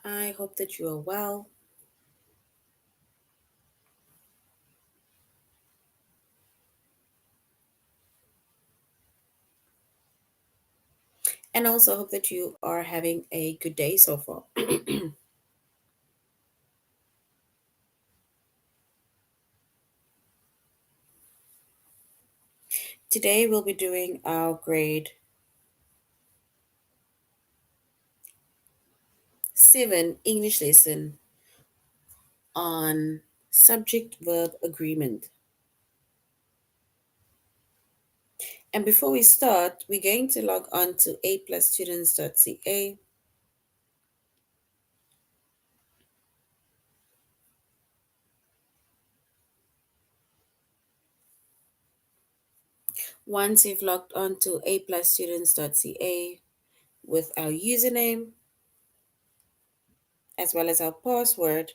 I hope that you are well. And also hope that you are having a good day so far. Today we'll be doing our grade 7 English lesson on subject verb agreement. And before we start, we're going to log on to aplusstudents.ca. Once you've logged on to aplusstudents.ca with our username as well as our password,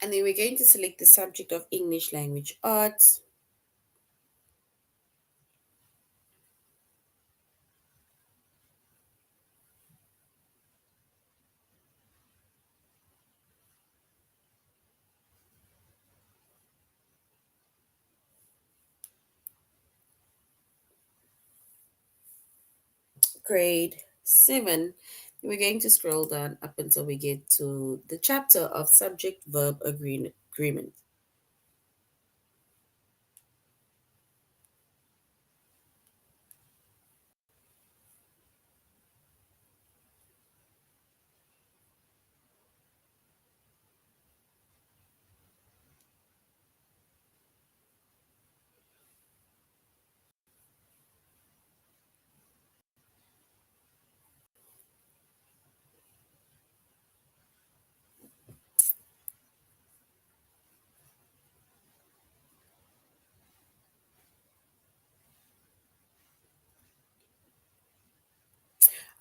and then we're going to select the subject of English language arts. Grade 7. We're going to scroll down up until we get to the chapter of subject verb agreement.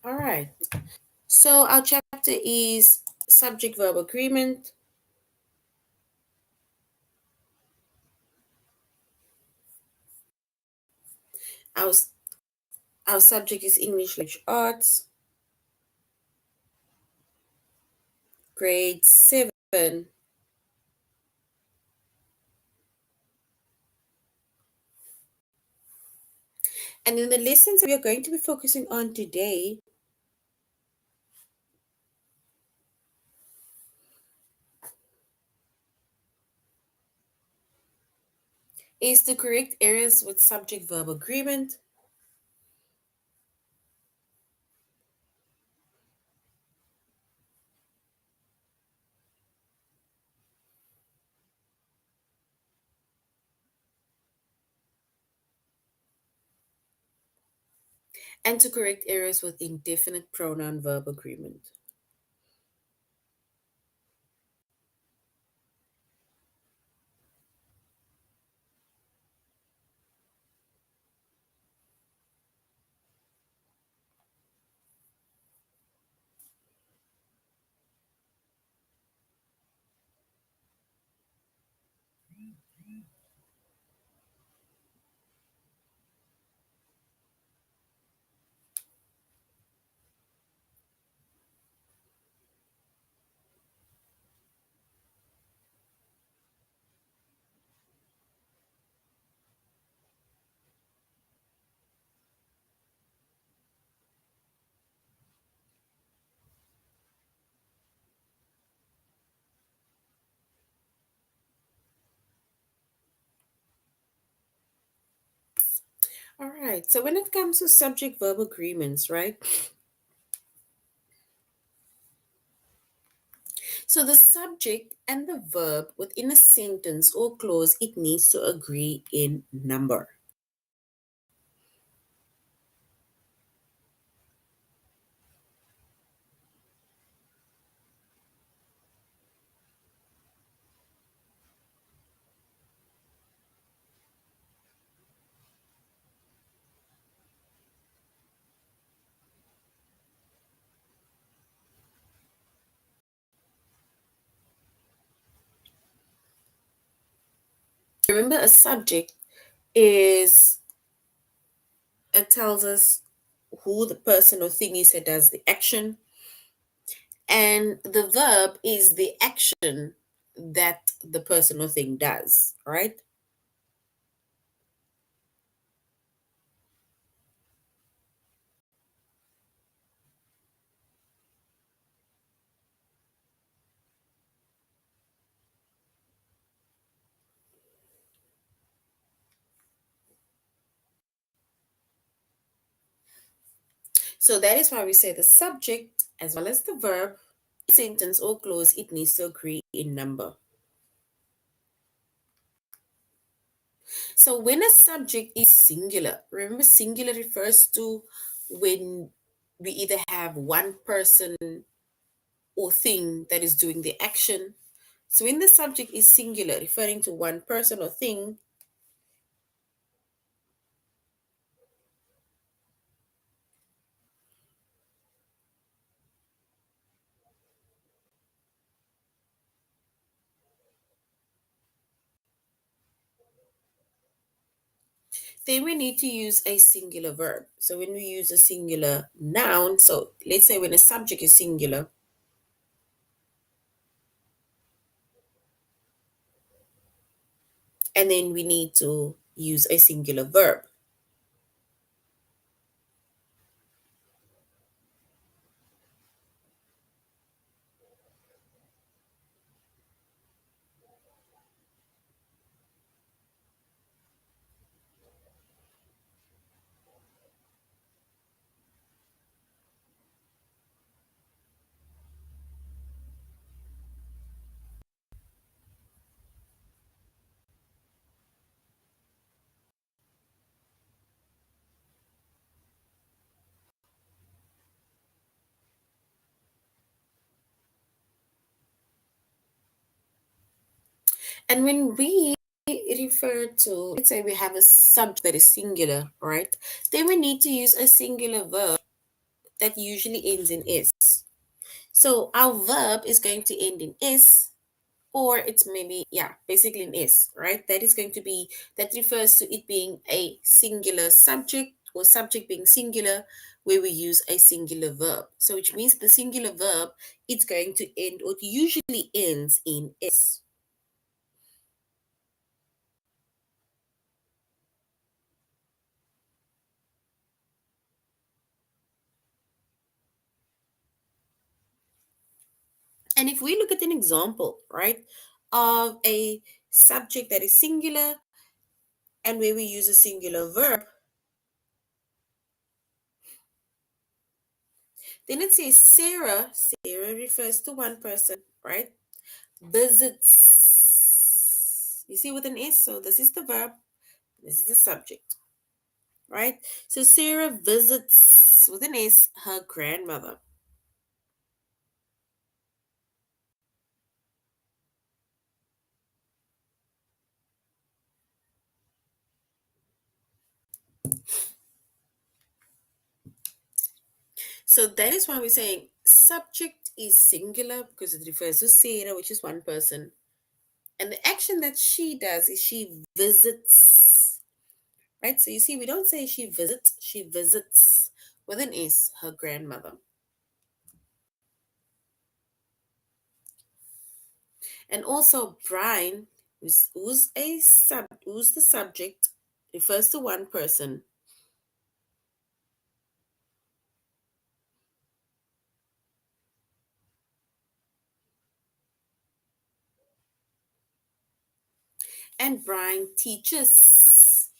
All right. So our chapter is subject verb agreement. Our, our subject is English language arts. Grade 7. And in the lessons we are going to be focusing on today is the correct areas with subject verb agreement, and to correct errors with indefinite pronoun verb agreement. All right. So when it comes to subject verb agreements, right? So the subject and the verb within a sentence or clause, it needs to agree in number. Remember, a subject is, it tells us who the person or thing is that does the action, and the verb is the action that the person or thing does, right? So that is why we say the subject as well as the verb, sentence or clause, it needs to agree in number. So when a subject is singular, remember singular refers to when we either have one person or thing that is doing the action. So when the subject is singular, referring to one person or thing, then we need to use a singular verb. So when we use a singular noun, so let's say when a subject is singular, and then we need to use a singular verb. And when we refer to, let's say we have a subject that is singular, right? Then we need to use a singular verb that usually ends in s. So our verb is going to end in s, or it's maybe, yeah, basically an s, right? That is going to be, that refers to it being a singular subject or subject being singular, where we use a singular verb. So which means the singular verb, it's going to end, or it usually ends in s. And if we look at an example, right, of a subject that is singular and where we use a singular verb, then it says Sarah. Sarah refers to one person, right? Visits. You see with an S, so this is the verb, this is the subject, right? So Sarah visits with an S her grandmother. So that is why we're saying subject is singular because it refers to Sarah, which is one person. And the action that she does is she visits, right? So you see, we don't say she visits with an S, her grandmother. And also Brian, who's the subject, refers to one person. And Brian teaches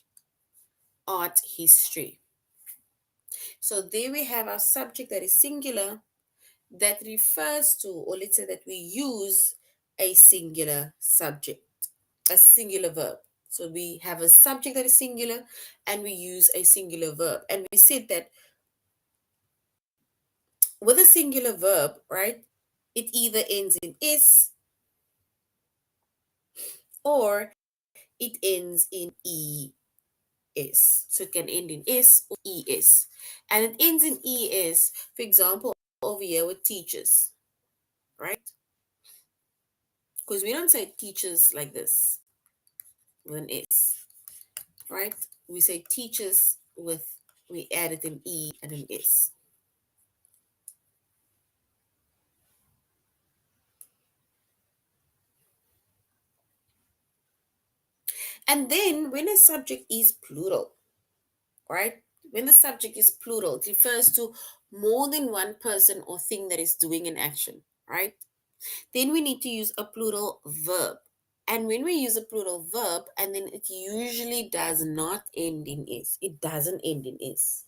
art history. So there we have our subject that is singular, that refers to, or let's say that we use a singular subject, a singular verb. So we have a subject that is singular and we use a singular verb. And we said that with a singular verb, right, it either ends in is or it ends in es. So it can end in is or es. And it ends in es, for example, over here with teachers, right? Because we don't say teachers like this. with an S, right? We say teachers with, we added an E and an S. And then when a subject is plural, right? When the subject is plural, it refers to more than one person or thing that is doing an action, right? Then we need to use a plural verb. And when we use a plural verb, and then it usually does not end in S. It doesn't end in S.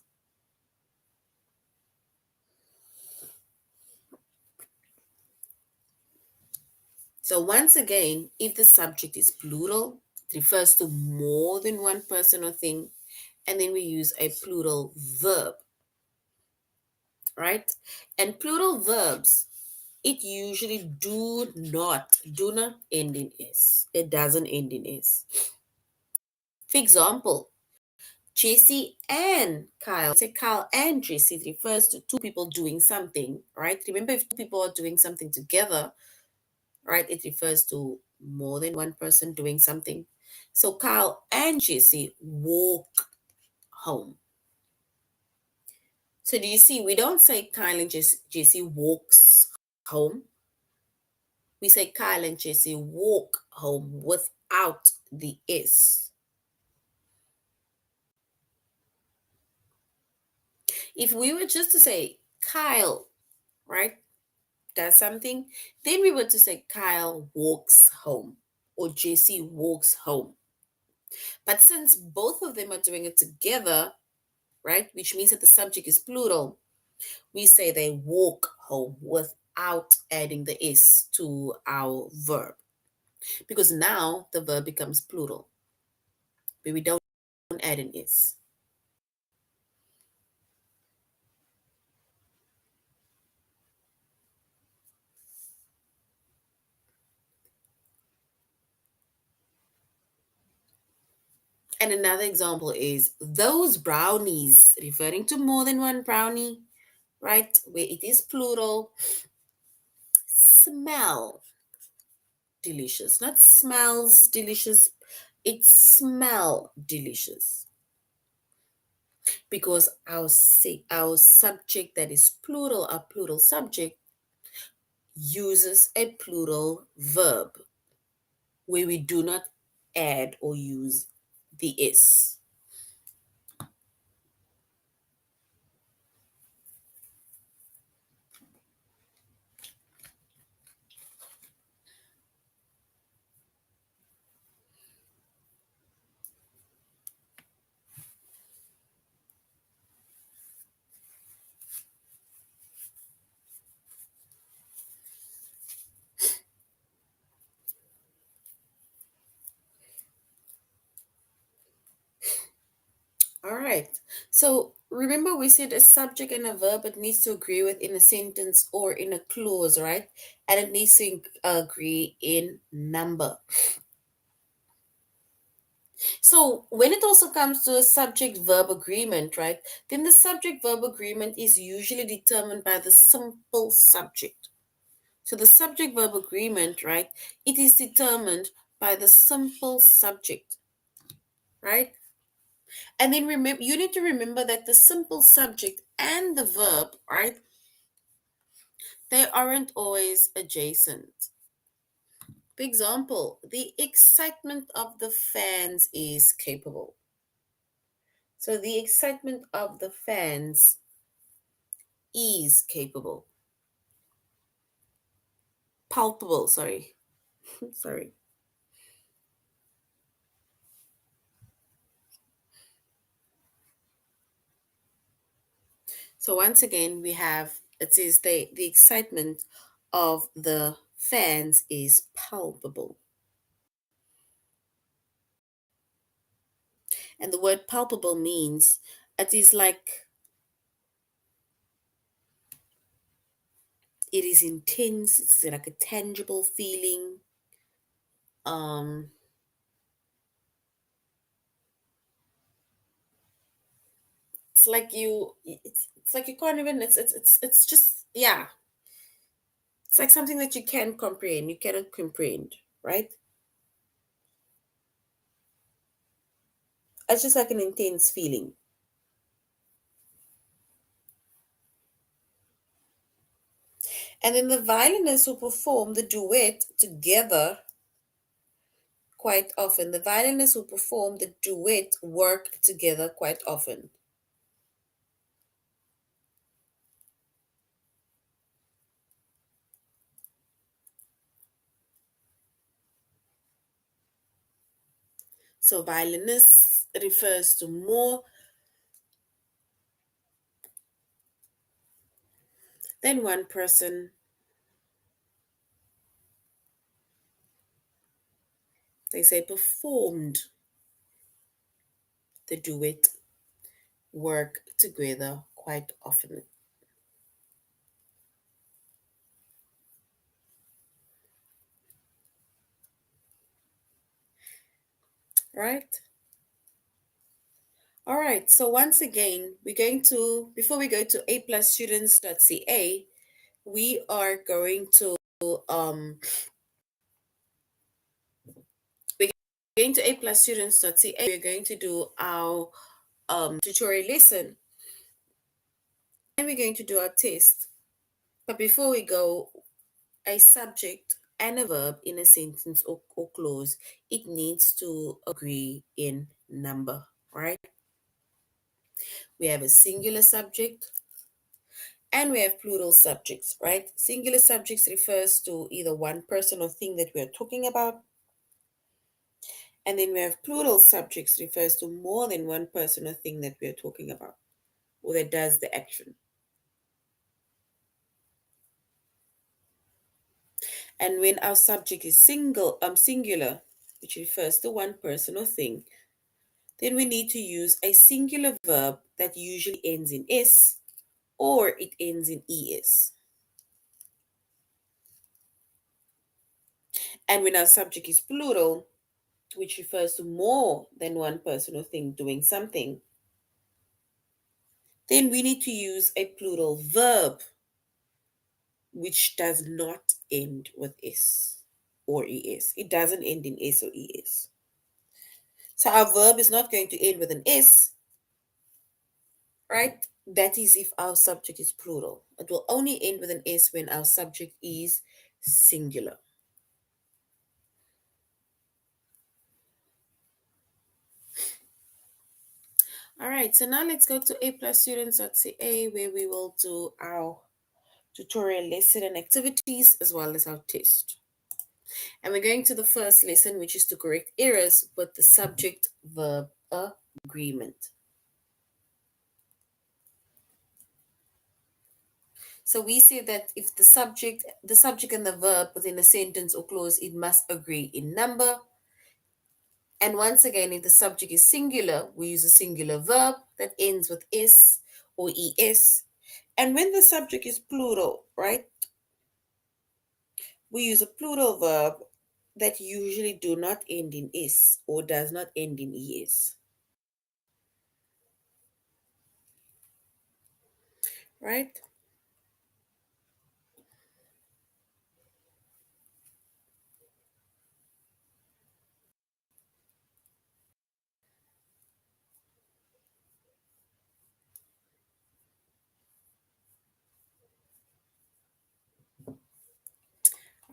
So once again, if the subject is plural, it refers to more than one person or thing, and then we use a plural verb, right? And plural verbs, it usually do not end in S. It doesn't end in S. For example, Jesse and Kyle. Say Kyle and Jesse, it refers to two people doing something, right? Remember, if two people are doing something together, right, it refers to more than one person doing something. So Kyle and Jesse walk home. So do you see, we don't say Kyle and Jesse walks home. We say Kyle and Jesse walk home without the S. If we were just to say Kyle, right, does something, then we were to say Kyle walks home or Jesse walks home. But since both of them are doing it together, right, which means that the subject is plural, we say they walk home without adding the S to our verb. Because now the verb becomes plural, but we don't add an S. And another example is those brownies, referring to more than one brownie, right? Where it is plural, smell delicious. Not smells delicious, it smell delicious. Because our subject that is plural, our plural subject, uses a plural verb where we do not add or use the S. All right. So remember, we said a subject and a verb, it needs to agree within a sentence or in a clause, right? And it needs to agree in number. So when it also comes to a subject verb agreement, right? Then the subject verb agreement is usually determined by the simple subject. So the subject verb agreement, right? It is determined by the simple subject, right? And then remember, you need to remember that the simple subject and the verb, right? They aren't always adjacent. For example, the excitement of the fans is capable. So the excitement of the fans is capable. Palpable, sorry. Sorry. So once again, we have, it says the excitement of the fans is palpable. And the word palpable means it is like, it is intense, it's like a tangible feeling. Um, it's like it's like you can't even, it's just, yeah. It's like something that you can't comprehend, you cannot comprehend, right? It's just like an intense feeling. And then the violinists who perform the duet together quite often. The violinists who perform the duet work together quite often. So violinist refers to more than one person. They say performed the duet work together quite often. Right? All right. So once again, we're going to, before we go to aplusstudents.ca, we are going to um we're going to aplusstudents.ca. We're going to do our tutorial lesson, and we're going to do our test. But before we go, a subject and a verb in a sentence or clause, it needs to agree in number, right? We have a singular subject and we have plural subjects, right? Singular subjects refers to either one person or thing that we are talking about. And then we have plural subjects refers to more than one person or thing that we are talking about or that does the action. And when our subject is singular, which refers to one person or thing, then we need to use a singular verb that usually ends in s or it ends in es. And when our subject is plural, which refers to more than one person or thing doing something, then we need to use a plural verb which does not end with s or es. It doesn't end in s or es. So our verb is not going to end with an s, right? That is if our subject is plural. It will only end with an s when our subject is singular. All right, so now let's go to aplusstudents.ca where we will do our tutorial lesson and activities as well as our test. And we're going to the first lesson, which is to correct errors with the subject verb agreement. So we say that if the subject and the verb within a sentence or clause, it must agree in number. And once again, if the subject is singular, we use a singular verb that ends with s or es. And when the subject is plural, right, we use a plural verb that usually do not end in s or does not end in es. Right?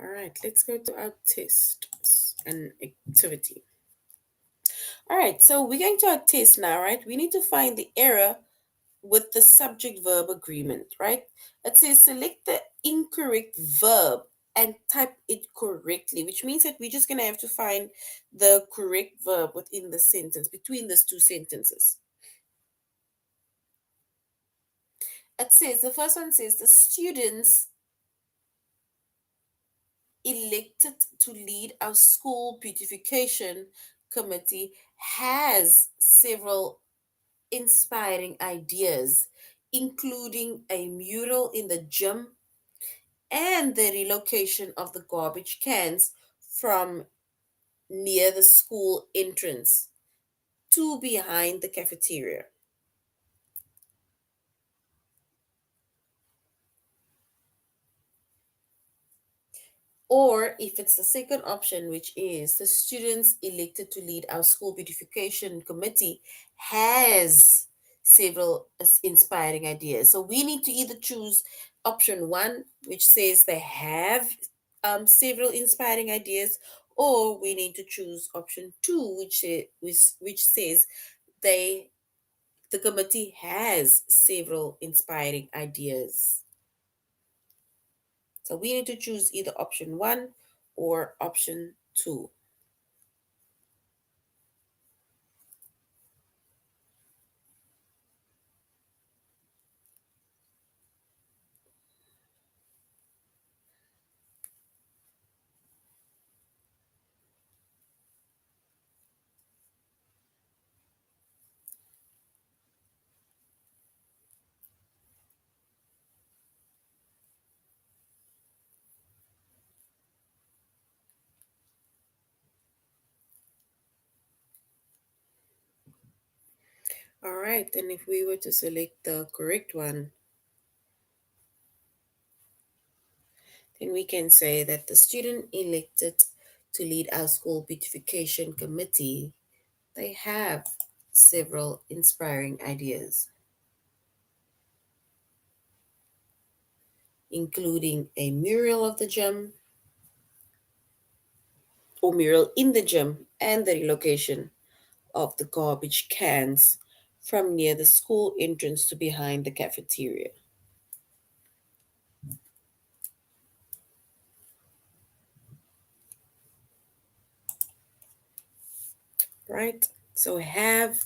All right, let's go to our test and activity. All right, so we're going to our test now, right? We need to find the error with the subject verb agreement, right? It says select the incorrect verb and type it correctly, which means that we're just going to have to find the correct verb within the sentence, between these two sentences. It says, the first one says, the students elected to lead our school beautification committee has several inspiring ideas, including a mural in the gym and the relocation of the garbage cans from near the school entrance to behind the cafeteria. Or if it's the second option, which is the students elected to lead our school beautification committee has several inspiring ideas. So we need to either choose option one, which says they have several inspiring ideas, or we need to choose option two, which says they the committee has several inspiring ideas. So we need to choose either option one or option two. All right, then if we were to select the correct one, then we can say that the student elected to lead our school beautification committee, they have several inspiring ideas, including a mural of the gym or mural in the gym and the relocation of the garbage cans from near the school entrance to behind the cafeteria. Right? So have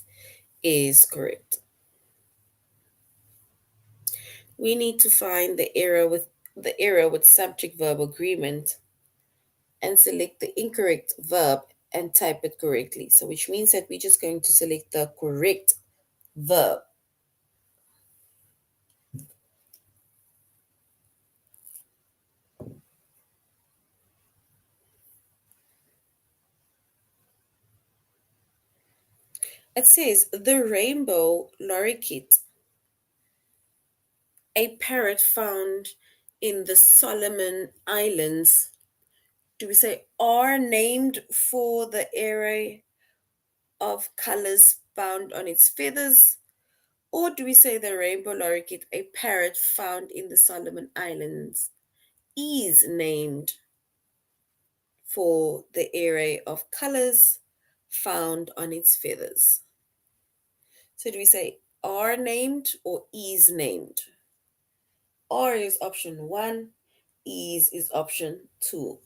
is correct. We need to find the error with subject verb agreement and select the incorrect verb and type it correctly. So which means that we're just going to select the correct verb. It says the rainbow lorikeet, a parrot found in the Solomon Islands. Do we say are named for the array of colors found on its feathers? Or do we say the rainbow lorikeet, a parrot found in the Solomon Islands, is named for the array of colors found on its feathers? So do we say are named or is named? Are is option one, is option two.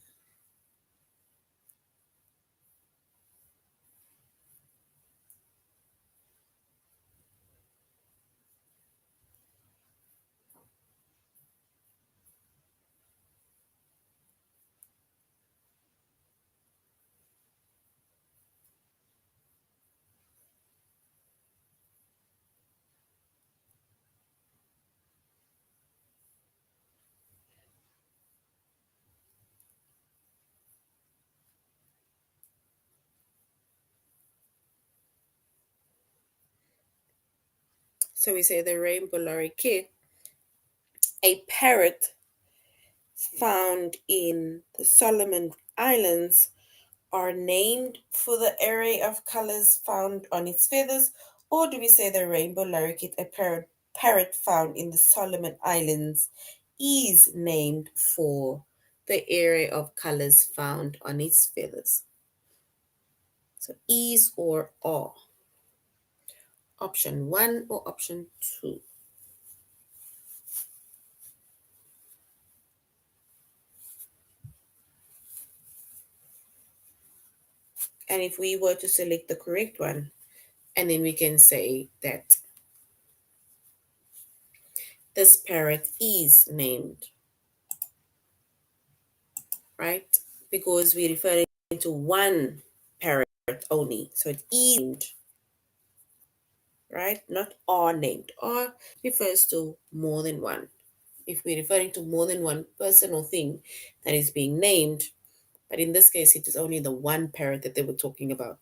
So we say the rainbow lorikeet, a parrot found in the Solomon Islands, are named for the array of colors found on its feathers, or do we say the rainbow lorikeet, a parrot found in the Solomon Islands, is named for the array of colors found on its feathers? So is or are. Option one or option two. And if we were to select the correct one, and then we can say that this parrot is named, right? Because we're referring to one parrot only. So it is named, right? Not are named. Are refers to more than one. If we're referring to more than one person or thing that is being named, but in this case, it is only the one parrot that they were talking about.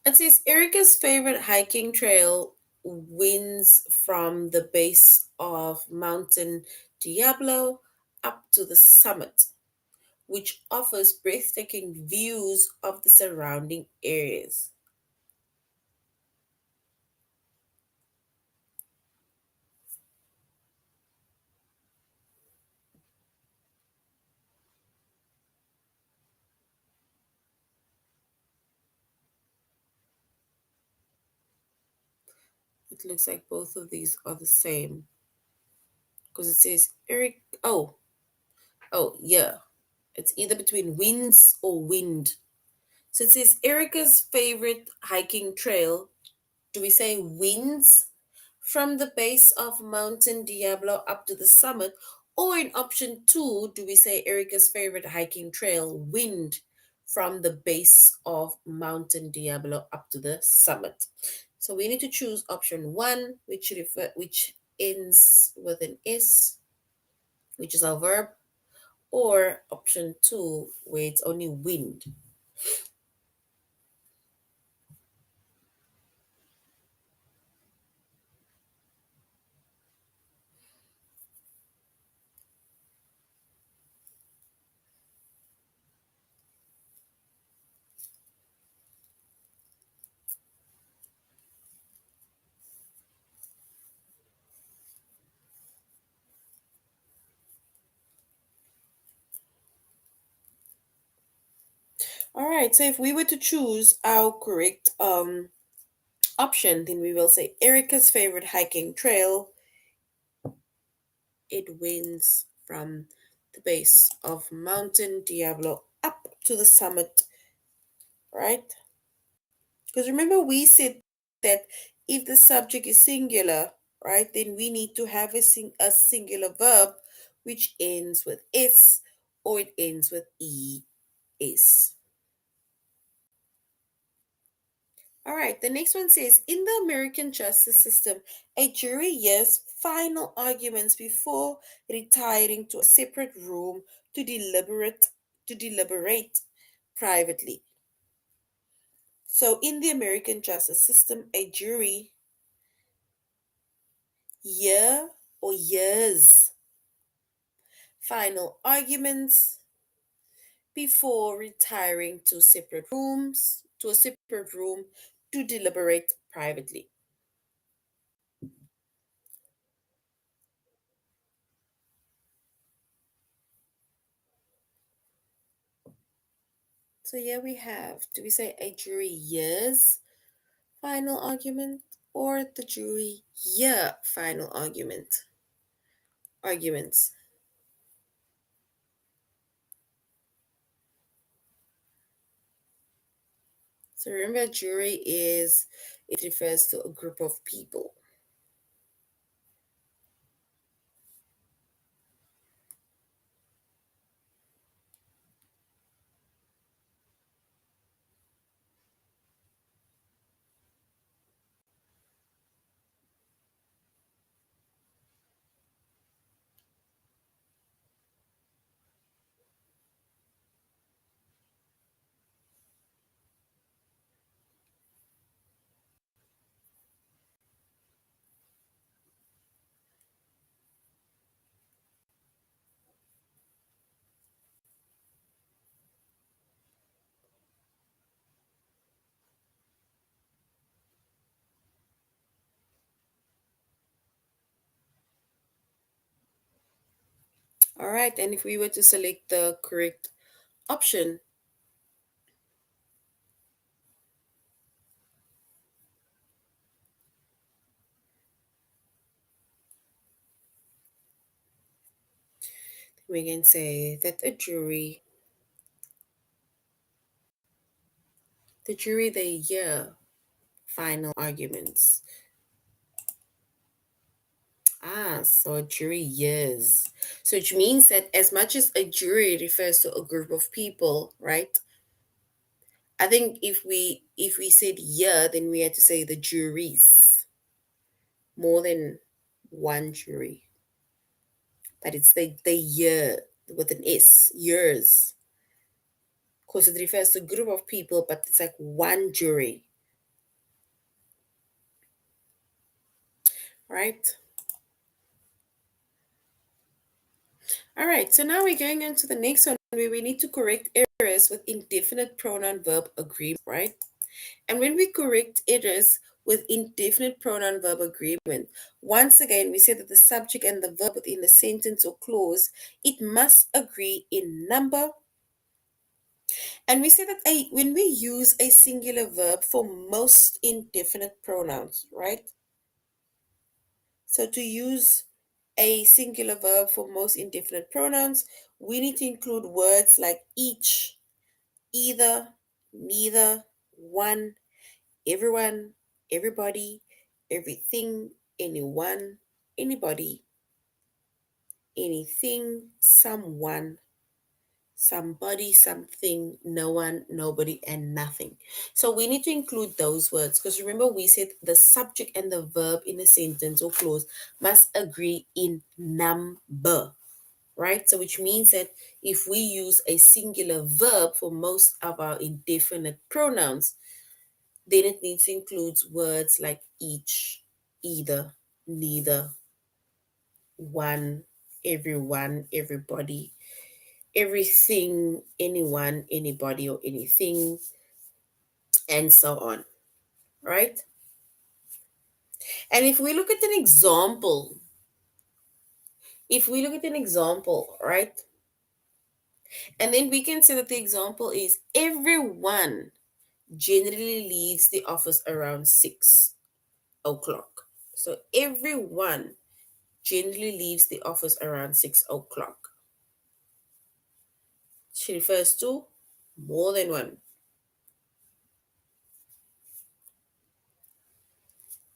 It says Erica's favorite hiking trail winds from the base of mountain Diablo up to the summit, which offers breathtaking views of the surrounding areas. It looks like both of these are the same because it says Eric. Yeah. It's either between winds or wind. So it says Erica's favorite hiking trail. Do we say winds from the base of Mountain Diablo up to the summit? Or in option two, do we say Erica's favorite hiking trail, wind from the base of Mountain Diablo up to the summit? So we need to choose option one, which ends with an S, which is our verb, or option two, where it's only wind. All right, so if we were to choose our correct option, then we will say Erica's favorite hiking trail. It winds from the base of Mountain Diablo up to the summit, right? Because remember, we said that if the subject is singular, right, then we need to have a singular verb which ends with S or it ends with ES. All right, the next one says in the American justice system, a jury hears final arguments before retiring to a separate room to deliberate privately. So in the American justice system, a jury hear or hears final arguments before retiring to a separate room to deliberate privately. So here we have, do we say a jury hears final argument or the jury hear final arguments? So remember, jury is, it refers to a group of people. All right, and if we were to select the correct option, we can say that the jury, they hear final arguments. So a jury hears. So which means that as much as a jury refers to a group of people, right? I think if we said yeah, then we had to say the juries, more than one jury. But it's the year with an S, years. Of course, it refers to a group of people, but it's like one jury, right? All right, so now we're going into the next one where we need to correct errors with indefinite pronoun verb agreement, right? And when we correct errors with indefinite pronoun verb agreement, once again, we say that the subject and the verb within the sentence or clause, it must agree in number. And we say that when we use a singular verb for most indefinite pronouns, right? So to use a singular verb for most indefinite pronouns, we need to include words like each, either, neither, one, everyone, everybody, everything, anyone, anybody, anything, someone, somebody, something, no one, nobody, and nothing. So we need to include those words because remember we said the subject and the verb in a sentence or clause must agree in number, right? So which means that if we use a singular verb for most of our indefinite pronouns, then it needs to include words like each, either, neither, one, everyone, everybody, everything, anyone, anybody, or anything, and so on, right? And if we look at an example, right, and then we can say that the example is everyone generally leaves the office around 6 o'clock. So everyone generally leaves the office around 6 o'clock. She refers to more than one.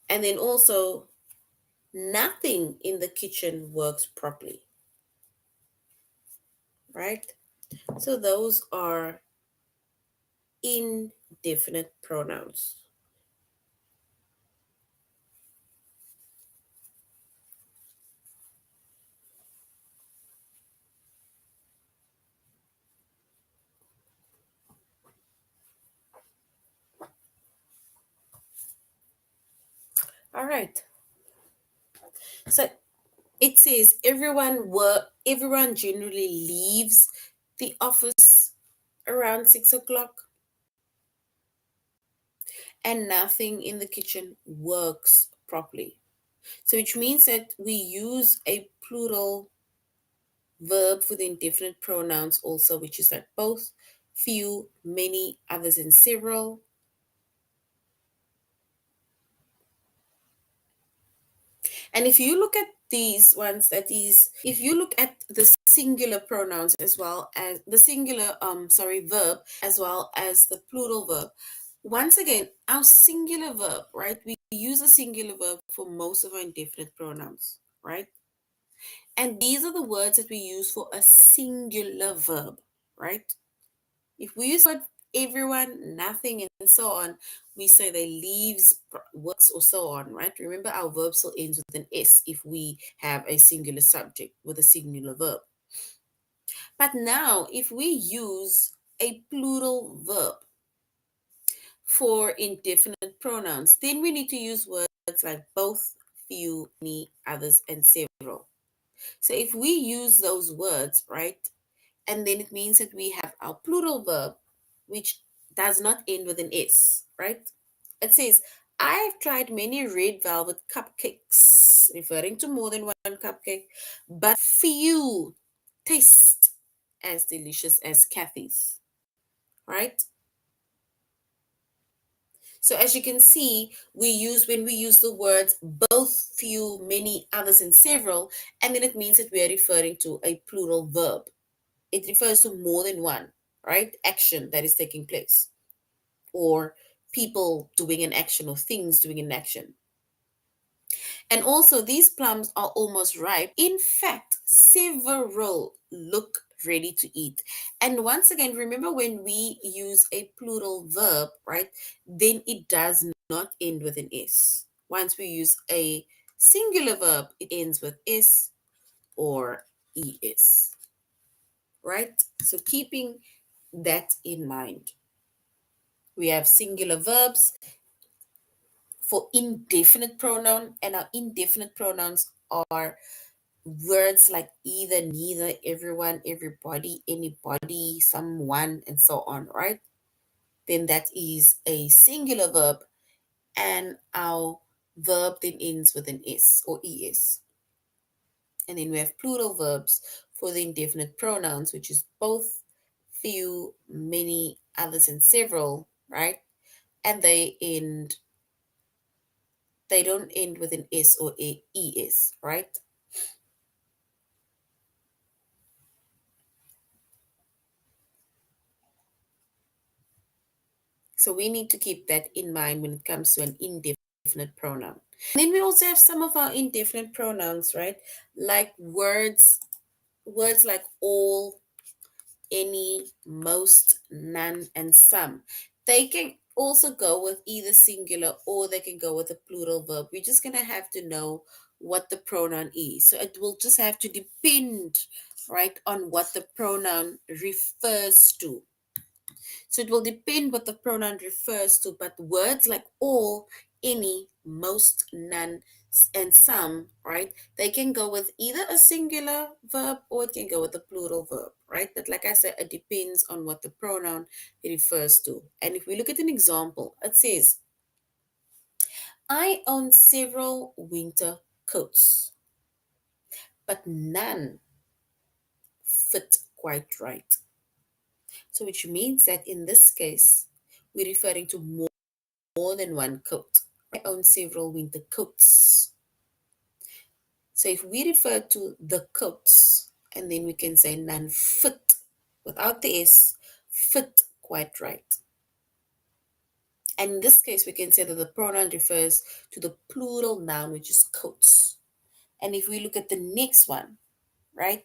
And then also, nothing in the kitchen works properly, right? So those are indefinite pronouns. All right. So it says everyone generally leaves the office around 6 o'clock, and nothing in the kitchen works properly. So which means that we use a plural verb for the indefinite pronouns also, which is like both, few, many, others, and several. And if you look at these ones, that is, if you look at the singular pronouns as well as the singular, verb as well as the plural verb, once again, our singular verb, right? We use a singular verb for most of our indefinite pronouns, right? And these are the words that we use for a singular verb, right? If we use the word everyone, nothing, and so on, we say they leaves, works, or so on, right? Remember, our verb still ends with an S if we have a singular subject with a singular verb. But now, if we use a plural verb for indefinite pronouns, then we need to use words like both, few, many, others, and several. So if we use those words, right, and then it means that we have our plural verb, which does not end with an S, right? It says, I've tried many red velvet cupcakes, referring to more than one cupcake, but few taste as delicious as Kathy's, right? So as you can see, when we use the words both, few, many, others, and several, and then it means that we are referring to a plural verb. It refers to more than one, right? Action that is taking place, or people doing an action, or things doing an action. And also, these plums are almost ripe. In fact, several look ready to eat. And once again, remember when we use a plural verb, right? Then it does not end with an S. Once we use a singular verb, it ends with S or ES, right? So keeping that in mind. We have singular verbs for indefinite pronoun, and our indefinite pronouns are words like either, neither, everyone, everybody, anybody, someone, and so on, right? Then that is a singular verb, and our verb then ends with an S or ES. And then we have plural verbs for the indefinite pronouns, which is both, few, many, others, and several, right? And they don't end with an S or a ES, right? So we need to keep that in mind when it comes to an indefinite pronoun. And then we also have some of our indefinite pronouns, right? Like words like all, any, most, none, and some. They can also go with either singular or they can go with a plural verb. We're just going to have to know what the pronoun is. So it will just have to depend, right, on what the pronoun refers to. So it will depend what the pronoun refers to, but words like all, any, most, none, and some, right? They can go with either a singular verb or it can go with a plural verb, right? But like I said, it depends on what the pronoun refers to. And if we look at an example, it says, I own several winter coats, but none fit quite right. So which means that in this case, we're referring to more than one coat. I own several winter coats. So if we refer to the coats, and then we can say none fit without the S, fit quite right. And in this case, we can say that the pronoun refers to the plural noun, which is coats. And if we look at the next one, right,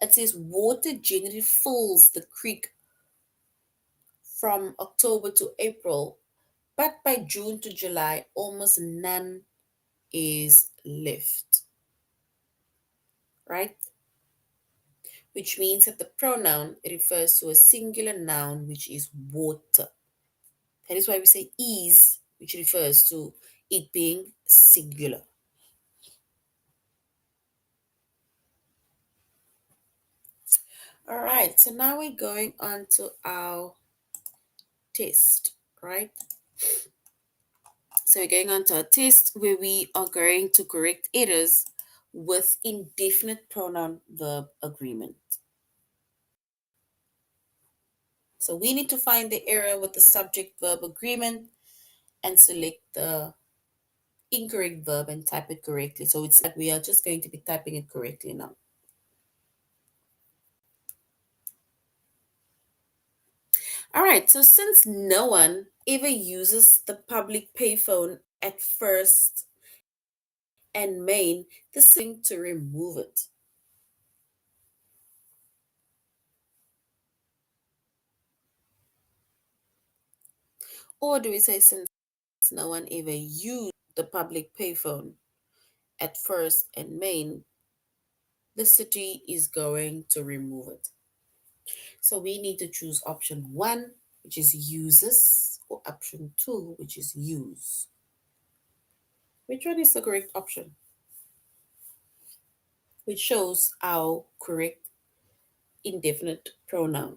it says water generally fills the creek from October to April, but by June to July, almost none is left, right? Which means that the pronoun refers to a singular noun, which is water. That is why we say is, which refers to it being singular. All right, so now we're going on to our test, right? So we're going on to our test where we are going to correct errors with indefinite pronoun verb agreement. So we need to find the error with the subject verb agreement and select the incorrect verb and type it correctly. So it's that we are just going to be typing it correctly now. All right, so since no one ever uses the public payphone at first and main, this is going to remove it. Or do we say since no one ever used the public payphone at first and main, the city is going to remove it. So we need to choose option 1, which is uses, or option 2, which is use. Which one is the correct option? Which shows our correct indefinite pronoun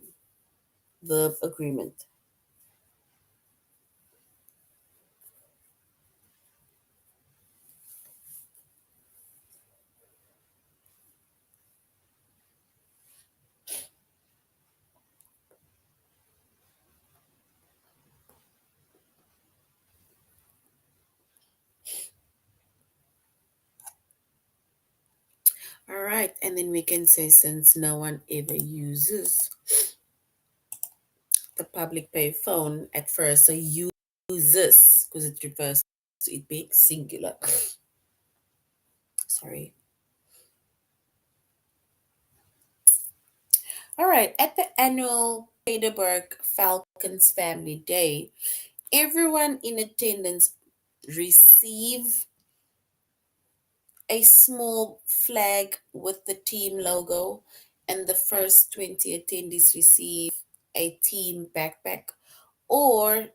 verb agreement. All right, and then we can say since no one ever uses the public pay phone at first, so uses because it refers to it being singular. Sorry. All right, at the annual Heidelberg Falcons Family Day, everyone in attendance receive a small flag with the team logo, and the first 20 attendees receive a team backpack. Or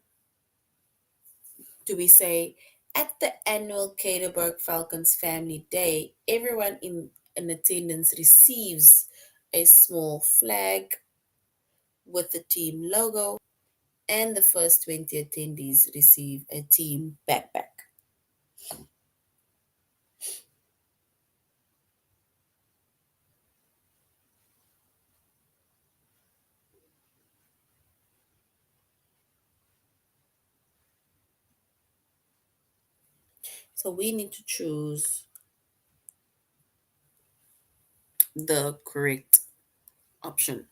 do we say, at the annual Caterberg Falcons Family Day, everyone in An attendance receives a small flag with the team logo, and the first 20 attendees receive a team backpack. So we need to choose the correct option.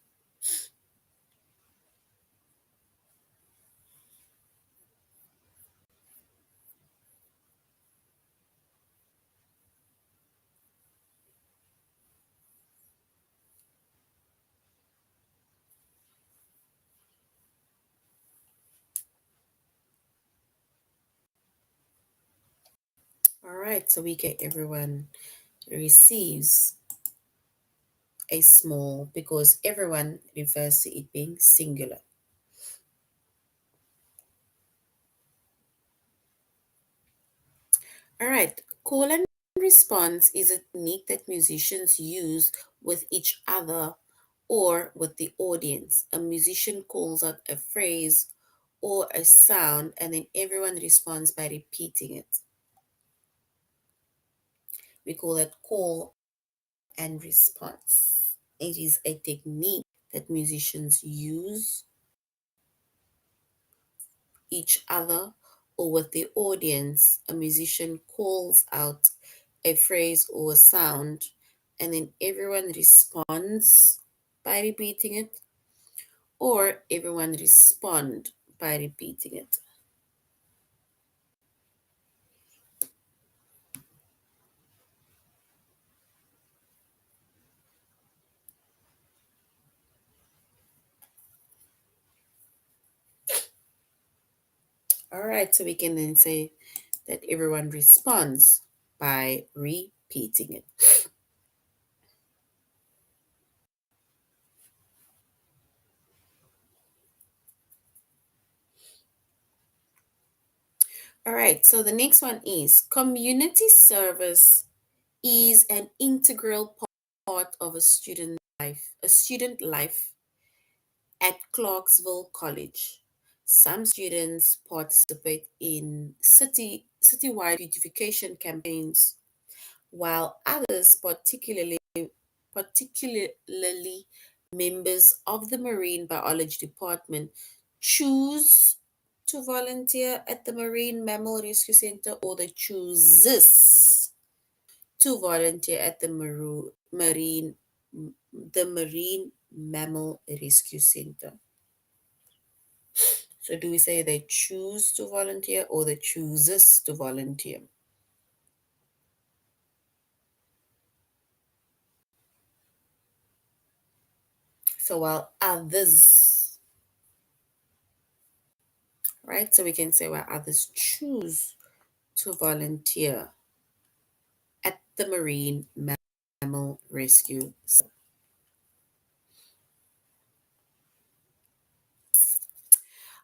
All right, so we get everyone receives a small because everyone refers to it being singular. All right, call and response is a technique that musicians use with each other or with the audience. A musician calls out a phrase or a sound, and then everyone responds by repeating it. We call it call and response. It is a technique that musicians use each other or with the audience. A musician calls out a phrase or a sound, and then everyone responds by repeating it, or everyone respond by repeating it. All right, so we can then say that everyone responds by repeating it. All right, so the next one is community service is an integral part of a student life at Clarksville College. Some students participate in citywide beautification campaigns, while others, particularly members of the marine biology department, choose to volunteer at the Marine Mammal Rescue Center, or they chooses to volunteer at the Marine Mammal Rescue Center. So do we say they choose to volunteer or they chooses to volunteer? So while others, right? So we can say while others choose to volunteer at the Marine Mammal Rescue.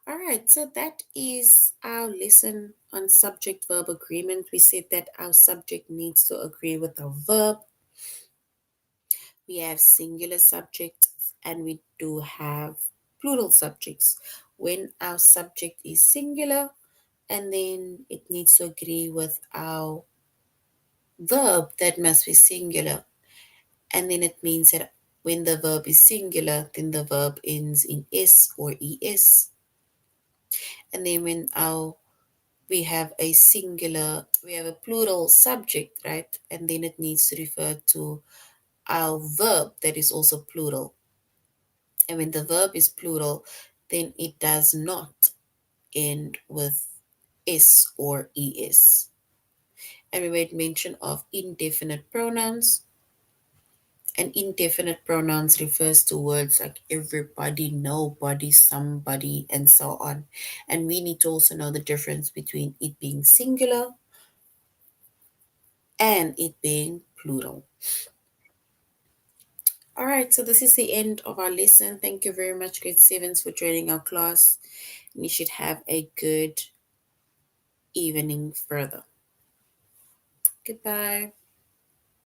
All right, so that is our lesson on subject verb agreement. We said that our subject needs to agree with our verb. We have singular subjects and we do have plural subjects. When our subject is singular, and then it needs to agree with our verb that must be singular. And then it means that when the verb is singular, then the verb ends in s or es. And then when we have a plural subject, right? And then it needs to refer to our verb that is also plural. And when the verb is plural, then it does not end with s or es. And we made mention of indefinite pronouns. And indefinite pronouns refers to words like everybody, nobody, somebody, and so on. And we need to also know the difference between it being singular and it being plural. All right, so this is the end of our lesson. Thank you very much, grade sevens, for joining our class. And you should have a good evening further. Goodbye.